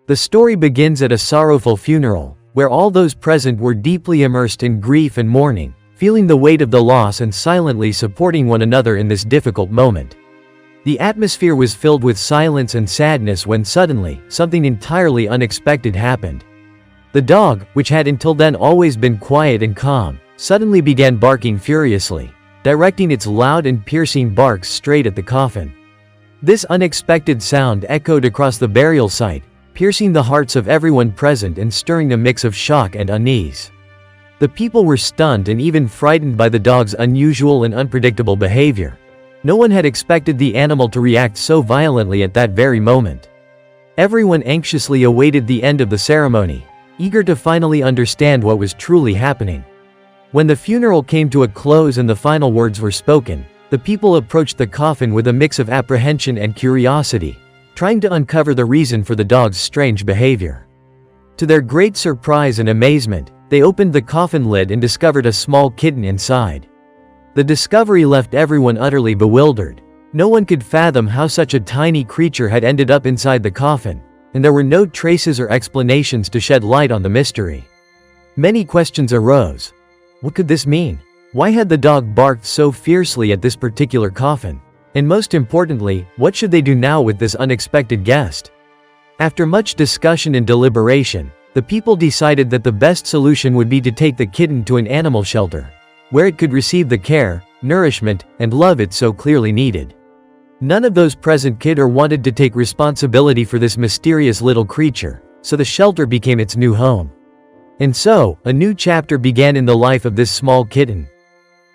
The story begins at a sorrowful funeral, where all those present were deeply immersed in grief and mourning, feeling the weight of the loss and silently supporting one another in this difficult moment. The atmosphere was filled with silence and sadness when suddenly, something entirely unexpected happened. The dog, which had until then always been quiet and calm, suddenly began barking furiously, directing its loud and piercing barks straight at the coffin. This unexpected sound echoed across the burial site, piercing the hearts of everyone present and stirring a mix of shock and unease. The people were stunned and even frightened by the dog's unusual and unpredictable behavior. No one had expected the animal to react so violently at that very moment. Everyone anxiously awaited the end of the ceremony, eager to finally understand what was truly happening. When the funeral came to a close and the final words were spoken, the people approached the coffin with a mix of apprehension and curiosity, trying to uncover the reason for the dog's strange behavior. To their great surprise and amazement, they opened the coffin lid and discovered a small kitten inside. The discovery left everyone utterly bewildered. No one could fathom how such a tiny creature had ended up inside the coffin, and there were no traces or explanations to shed light on the mystery. Many questions arose. What could this mean? Why had the dog barked so fiercely at this particular coffin? And most importantly, what should they do now with this unexpected guest? After much discussion and deliberation, the people decided that the best solution would be to take the kitten to an animal shelter, where it could receive the care, nourishment, and love it so clearly needed. None of those present could or wanted to take responsibility for this mysterious little creature, so the shelter became its new home. And so, a new chapter began in the life of this small kitten.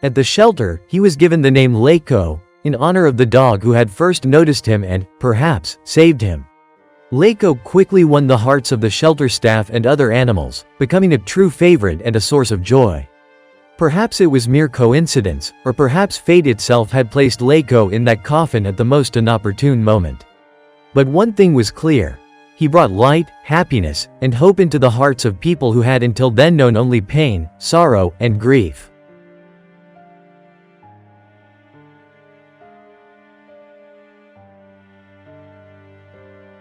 At the shelter, he was given the name Leiko, in honor of the dog who had first noticed him and, perhaps, saved him. Leiko quickly won the hearts of the shelter staff and other animals, becoming a true favorite and a source of joy. Perhaps it was mere coincidence, or perhaps fate itself had placed Leiko in that coffin at the most inopportune moment. But one thing was clear. He brought light, happiness, and hope into the hearts of people who had until then known only pain, sorrow, and grief.